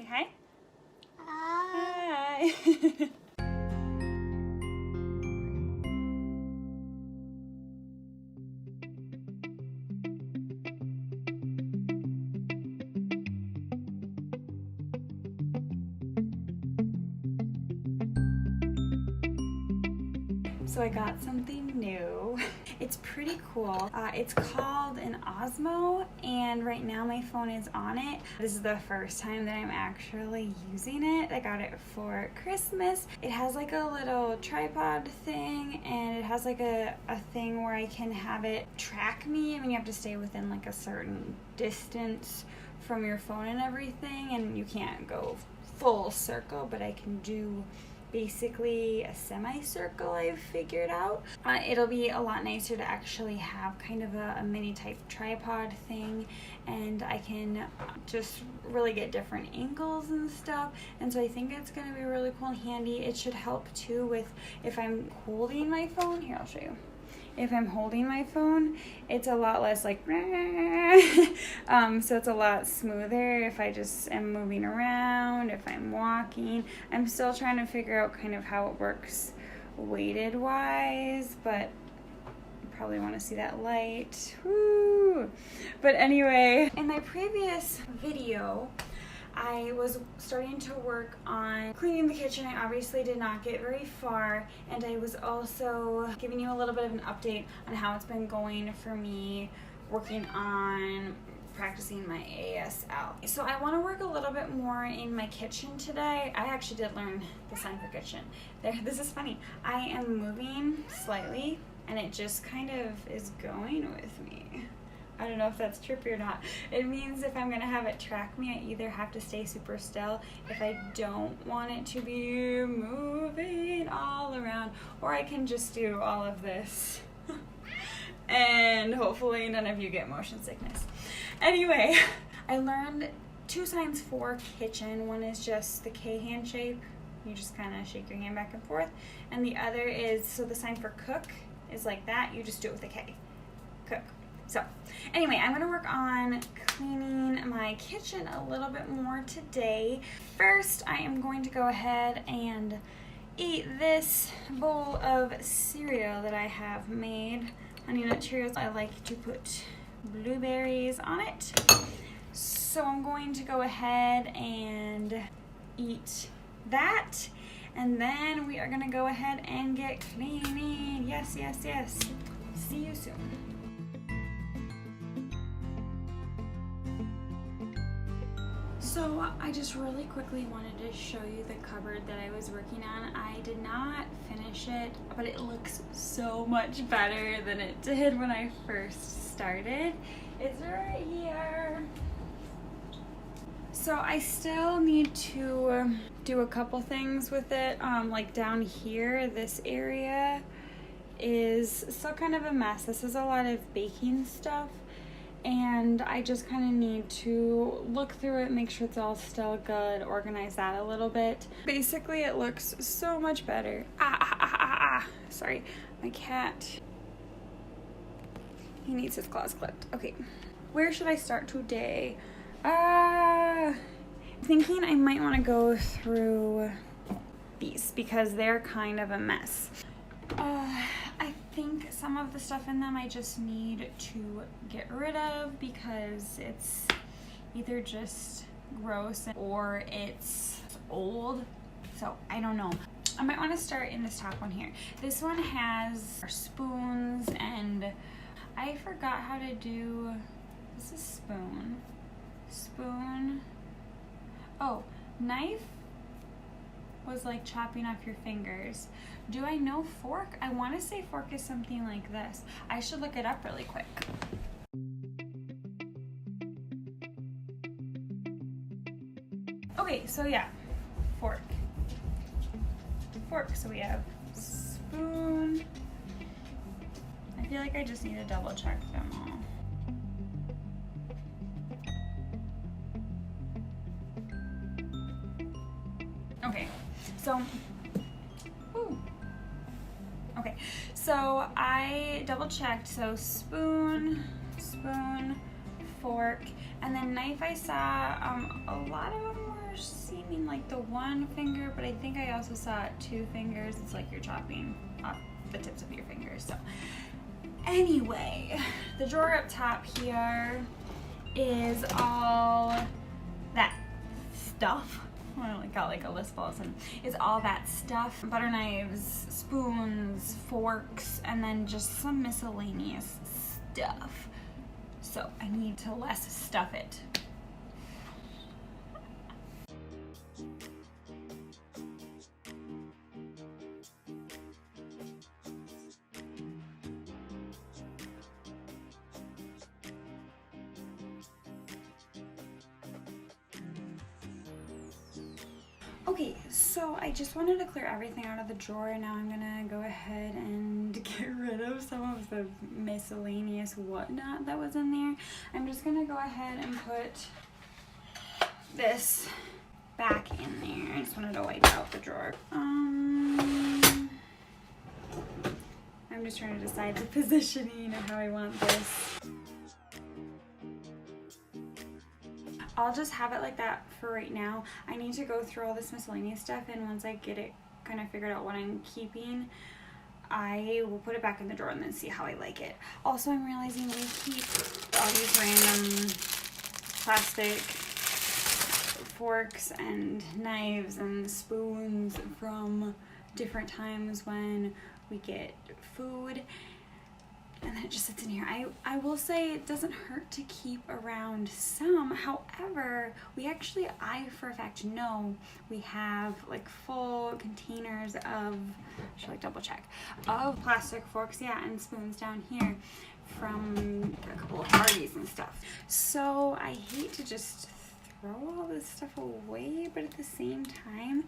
hi. Hi. Hi. So I got something new. It's pretty cool. It's called an Osmo, and right now my phone is on it. This is the first time that I'm actually using it. I got it for Christmas. It has like a little tripod thing, and it has like a thing where I can have it track me. I mean, you have to stay within like a certain distance from your phone and everything, and you can't go full circle, but I can do basically a semicircle I've figured out. It'll be a lot nicer to actually have kind of a mini type tripod thing, and I can just really get different angles and stuff, and so I think it's going to be really cool and handy. It should help too with if I'm holding my phone. Here, I'll show you. If I'm holding my phone, it's a lot less like so it's a lot smoother if I just am moving around, if I'm walking. I'm still trying to figure out kind of how it works weighted wise, but you probably want to see that light. Woo! But anyway, in my previous video, I was starting to work on cleaning the kitchen. I obviously did not get very far, and I was also giving you a little bit of an update on how it's been going for me working on practicing my ASL. So I want to work a little bit more in my kitchen today. I actually did learn the sign for kitchen. This is funny. I am moving slightly, and it just kind of is going with me. I don't know if that's trippy or not. It means if I'm gonna have it track me, I either have to stay super still if I don't want it to be moving all around, or I can just do all of this. And hopefully none of you get motion sickness. Anyway, I learned 2 signs for kitchen. One is just the K hand shape. You just kind of shake your hand back and forth. And the other is, so the sign for cook is like that. You just do it with a K. Cook. So anyway, I'm going to work on cleaning my kitchen a little bit more today. First, I am going to go ahead and eat this bowl of cereal that I have made. Honey Nut Cheerios. I like to put blueberries on it. So I'm going to go ahead and eat that. And then we are going to go ahead and get cleaning. Yes, yes, yes. See you soon. So I just really quickly wanted to show you the cupboard that I was working on. I did not finish it, but it looks so much better than it did when I first started. It's right here. So I still need to do a couple things with it. Like down here, this area is still kind of a mess. This is a lot of baking stuff, and I just kind of need to look through it, make sure it's all still good, organize that a little bit. Basically, it looks so much better. Sorry, my cat. He needs his claws clipped. Okay, where should I start today? Thinking I might want to go through these because they're kind of a mess. I think some of the stuff in them I just need to get rid of because it's either just gross or it's old. So I don't know. I might want to start in this top one here. This one has spoons, and I forgot how to do, this is spoon. Spoon. Oh, knife was like chopping off your fingers. Do I know fork? I want to say fork is something like this. I should look it up really quick. Okay, so yeah, fork. Fork, so we have spoon. I feel like I just need to double check them all. Okay, so, okay, so I double checked, so spoon, fork, and then knife I saw, a lot of them were seeming like the one finger, but I think I also saw it 2 fingers. It's like you're chopping off the tips of your fingers. So anyway, the drawer up top here is all that stuff. I only got like a list full of some. It's all that stuff. Butter knives, spoons, forks, and then just some miscellaneous stuff. So I need to less stuff it. Okay, so I just wanted to clear everything out of the drawer. Now I'm gonna go ahead and get rid of some of the miscellaneous whatnot that was in there. I'm just gonna go ahead and put this back in there. I just wanted to wipe out the drawer. I'm just trying to decide the positioning of how I want this. I'll just have it like that for right now. I need to go through all this miscellaneous stuff, and once I get it kind of figured out what I'm keeping, I will put it back in the drawer and then see how I like it. Also, I'm realizing we keep all these random plastic forks and knives and spoons from different times when we get food. And then it just sits in here. I will say it doesn't hurt to keep around some. However, I for a fact know we have like full containers of, should I double check, of plastic forks, yeah, and spoons down here from a couple of parties and stuff. So I hate to just throw all this stuff away, but at the same time,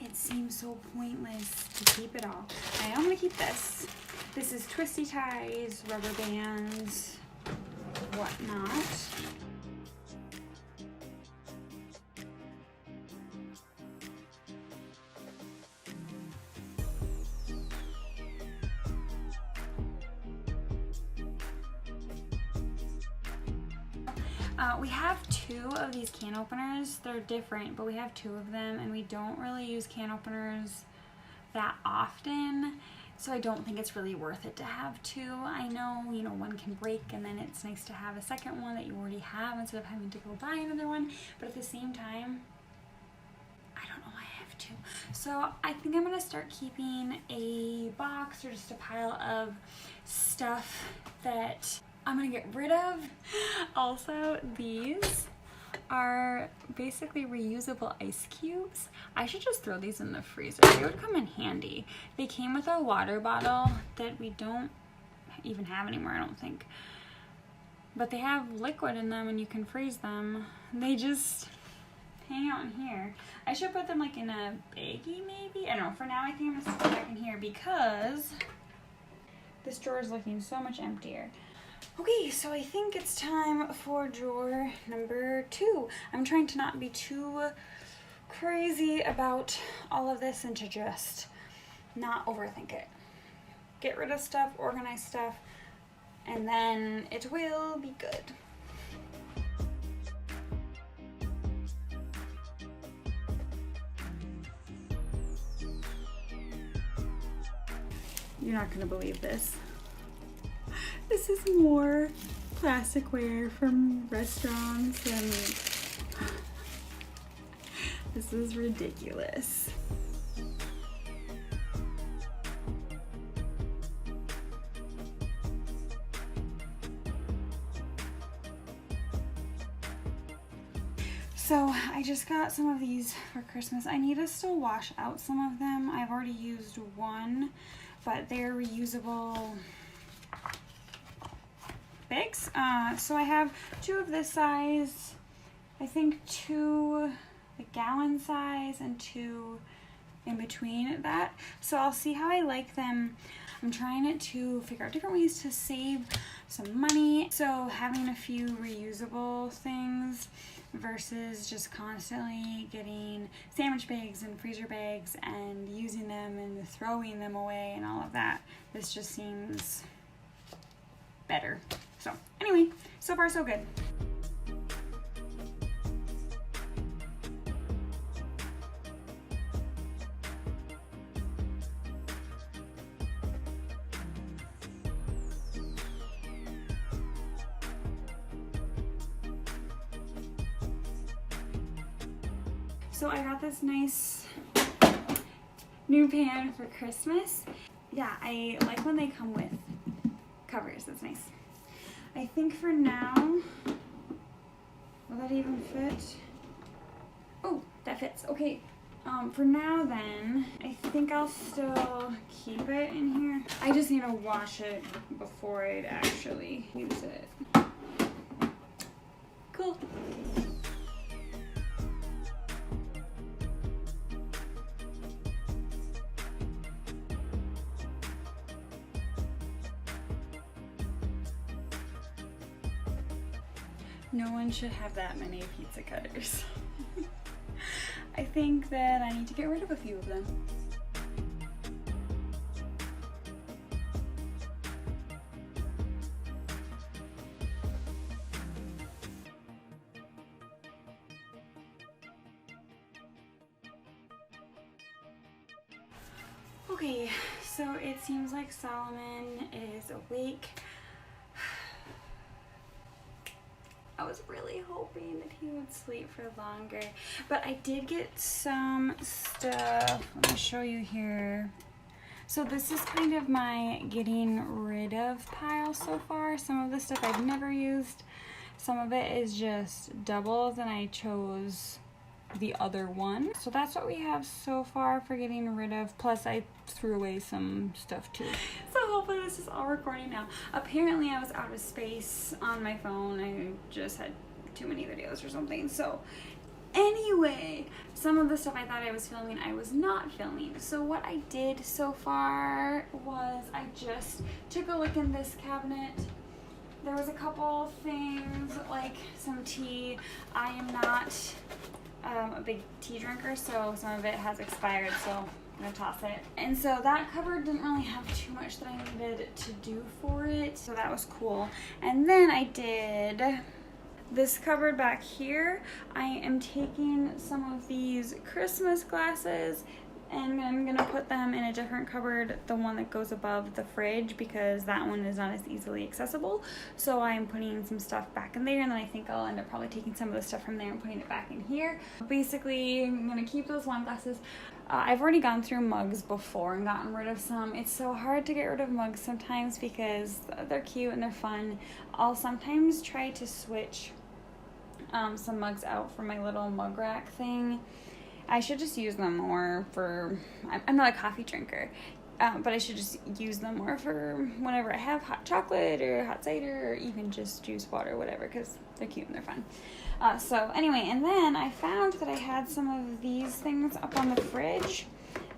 it seems so pointless to keep it all. I am gonna keep this. This is twisty ties, rubber bands, whatnot. We have 2 of these can openers. They're different, but we have 2 of them, and we don't really use can openers that often, so I don't think it's really worth it to have 2. I know, one can break, and then it's nice to have a second one that you already have instead of having to go buy another one, but at the same time, I don't know why I have 2. So I think I'm gonna start keeping a box or just a pile of stuff that I'm gonna get rid of. Also, these are basically reusable ice cubes. I should just throw these in the freezer. They would come in handy. They came with a water bottle that we don't even have anymore, I don't think. But they have liquid in them and you can freeze them. They just hang out in here. I should put them like in a baggie maybe? I don't know. For now, I think I'm gonna put them back in here because this drawer is looking so much emptier. Okay, so I think it's time for drawer number 2. I'm trying to not be too crazy about all of this and to just not overthink it. Get rid of stuff, organize stuff, and then it will be good. You're not gonna believe this. This is more plasticware from restaurants, and this is ridiculous. So I just got some of these for Christmas. I need to still wash out some of them. I've already used one, but they're reusable bags. So I have 2 of this size, I think 2 the gallon size, and 2 in between that. So I'll see how I like them. I'm trying to figure out different ways to save some money. So having a few reusable things versus just constantly getting sandwich bags and freezer bags and using them and throwing them away and all of that. This just seems better. So anyway, so far so good. So I got this nice new pan for Christmas. Yeah, I like when they come with covers. That's nice. I think for now, will that even fit? Oh, that fits. Okay. For now then, I think I'll still keep it in here. I just need to wash it before I'd actually use it. Cool. No one should have that many pizza cutters. I think that I need to get rid of a few of them. Okay, so it seems like Solomon is awake. I was really hoping that he would sleep for longer, but I did get some stuff. Let me show you here. So this is kind of my getting rid of pile so far. Some of the stuff I've never used. Some of it is just doubles, and I chose the other one. So that's what we have so far for getting rid of. Plus I threw away some stuff too. So hopefully this is all recording now. Apparently I was out of space on my phone. I just had too many videos or something. So anyway, some of the stuff I thought I was filming, I was not filming. So what I did so far was I just took a look in this cabinet. There was a couple things like some tea. I am not a big tea drinker, so some of it has expired, so I'm gonna toss it. And so that cupboard didn't really have too much that I needed to do for it, so that was cool. And then I did this cupboard back here. I am taking some of these Christmas glasses and I'm gonna put them in a different cupboard, the one that goes above the fridge, because that one is not as easily accessible. So I'm putting some stuff back in there, and then I think I'll end up probably taking some of the stuff from there and putting it back in here. Basically, I'm gonna keep those wine glasses. I've already gone through mugs before and gotten rid of some. It's so hard to get rid of mugs sometimes because they're cute and they're fun. I'll sometimes try to switch some mugs out for my little mug rack thing. I should just use them more for, I'm not a coffee drinker, but I should just use them more for whenever I have hot chocolate or hot cider or even just juice water, whatever, because they're cute and they're fun. So anyway, and then I found that I had some of these things up on the fridge.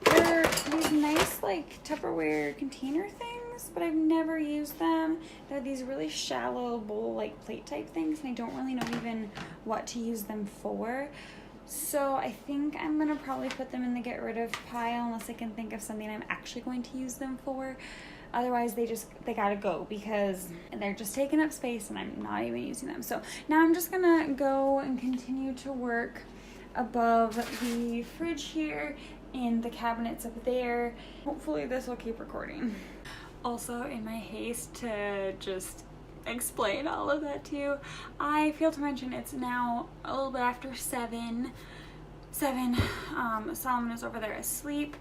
They're these nice like Tupperware container things, but I've never used them. They're these really shallow bowl like plate type things, and I don't really know even what to use them for. So I think I'm gonna probably put them in the get rid of pile unless I can think of something I'm actually going to use them for. Otherwise they gotta go because they're just taking up space and I'm not even using them. So now I'm just gonna go and continue to work above the fridge here and the cabinets up there. Hopefully this will keep recording. Also, in my haste to just explain all of that to you, I failed to mention it's now a little bit after 7. Solomon is over there asleep,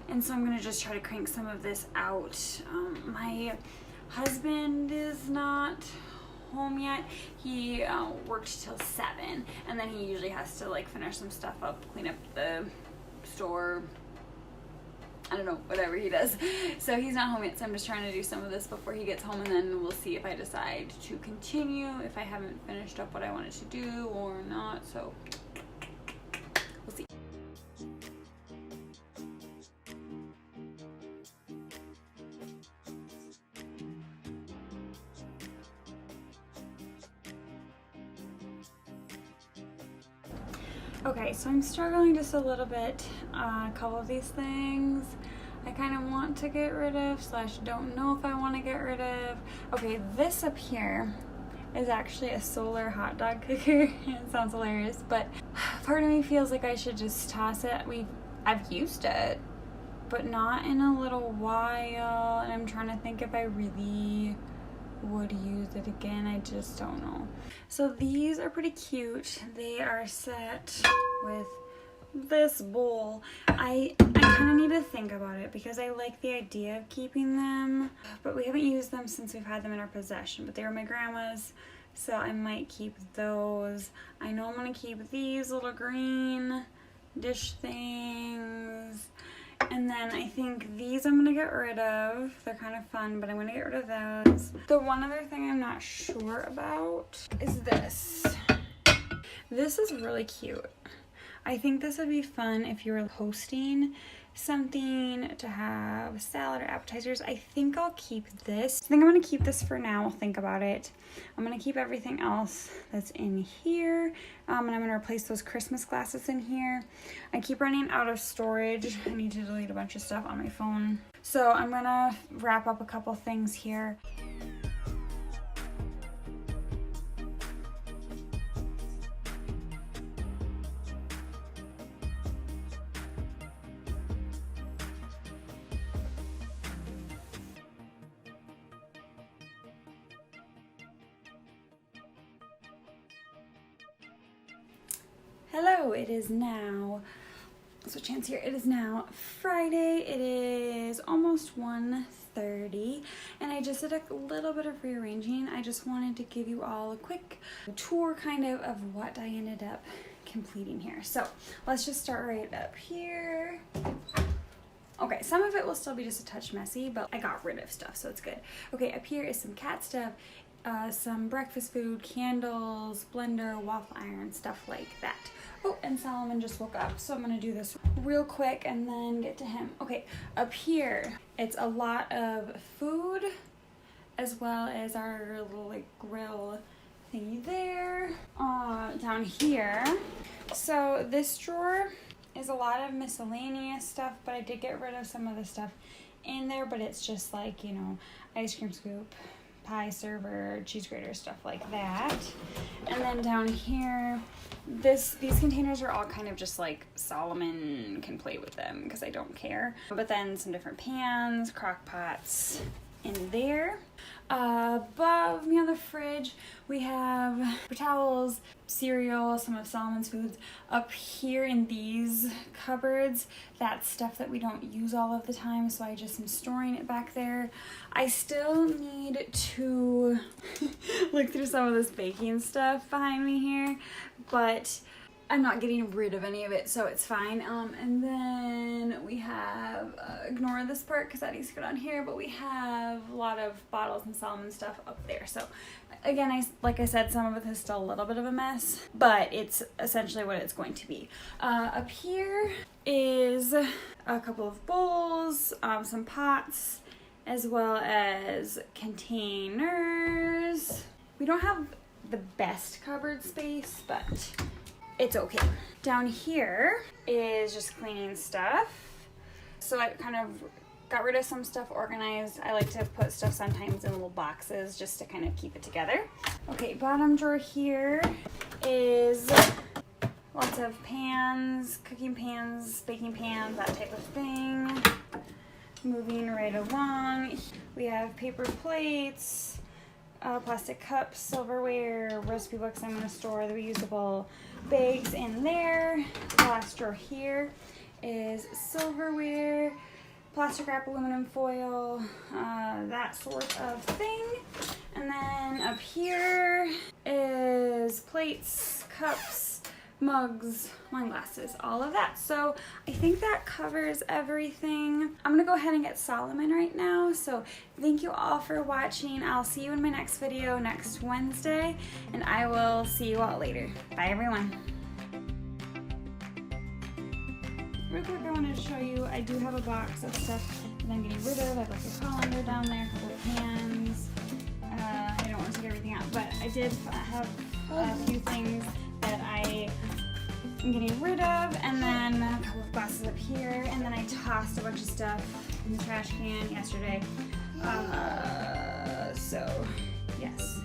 and so I'm gonna just try to crank some of this out. My husband is not home yet. He worked till 7, and then he usually has to like finish some stuff up, clean up the store, I don't know, whatever he does. So he's not home yet, so I'm just trying to do some of this before he gets home, and then we'll see if I decide to continue, if I haven't finished up what I wanted to do or not. So we'll see. Okay, so I'm struggling just a little bit. A couple of these things I kind of want to get rid of / don't know if I want to get rid of. Okay, this up here is actually a solar hot dog cooker. It sounds hilarious, but part of me feels like I should just toss it. I've used it, but not in a little while, and I'm trying to think if I really would use it again. I just don't know. So these are pretty cute. They are set with this bowl. I kind of need to think about it because I like the idea of keeping them, but we haven't used them since we've had them in our possession, but they were my grandma's, so I might keep those. I know I'm gonna keep these little green dish things, and then I think these I'm gonna get rid of. They're kind of fun, but I'm gonna get rid of those. The one other thing I'm not sure about is this. This is really cute. I think this would be fun if you were hosting something to have salad or appetizers. I think I'll keep this. I think I'm gonna keep this for now. I'll think about it. I'm gonna keep everything else that's in here. And I'm gonna replace those Christmas glasses in here. I keep running out of storage. I need to delete a bunch of stuff on my phone. So I'm gonna wrap up a couple things here. Hello, it is now, switch hands here, it is now Friday, it is almost 1:30, and I just did a little bit of rearranging. I just wanted to give you all a quick tour kind of what I ended up completing here. So let's just start right up here. Okay, some of it will still be just a touch messy, but I got rid of stuff, so it's good. Okay, up here is some cat stuff, some breakfast food, candles, blender, waffle iron, stuff like that. Oh, and Solomon just woke up, so I'm gonna do this real quick and then get to him. Okay, up here, it's a lot of food, as well as our little like grill thingy there. Down here, so this drawer is a lot of miscellaneous stuff, but I did get rid of some of the stuff in there, but it's just like, you know, ice cream scoop, pie server, cheese grater, stuff like that. And then down here, these containers are all kind of just like Solomon can play with them because I don't care. But then some different pans, crock pots in there. Above me on the fridge, we have paper towels, cereal, some of Solomon's foods. Up here in these cupboards, that's stuff that we don't use all of the time, so I just am storing it back there. I still need to look through some of this baking stuff behind me here, but I'm not getting rid of any of it, so it's fine. And then we have, ignore this part because that needs to go down here, but we have a lot of bottles and Solomon stuff up there. So again, like I said, some of it is still a little bit of a mess, but it's essentially what it's going to be. Up here is a couple of bowls, some pots, as well as containers. We don't have the best cupboard space, but it's okay. Down here is just cleaning stuff. So I kind of got rid of some stuff, organized. I like to put stuff sometimes in little boxes just to kind of keep it together. Okay, bottom drawer here is lots of pans, cooking pans, baking pans, that type of thing. Moving right along, we have paper plates, plastic cups, silverware, recipe books I'm going to store, the reusable bags in there. The last drawer here is silverware, plastic wrap, aluminum foil, that sort of thing. And then up here is plates, cups, mugs, wine glasses, all of that. So I think that covers everything. I'm gonna go ahead and get Solomon right now. So thank you all for watching. I'll see you in my next video next Wednesday, and I will see you all later. Bye everyone. Real quick, I wanted to show you, I do have a box of stuff that I'm getting rid of. I have like a colander down there, a couple of pans. I don't want to take everything out, but I did have a few things that I am getting rid of, and then a couple of glasses up here, and then I tossed a bunch of stuff in the trash can yesterday. So, yes.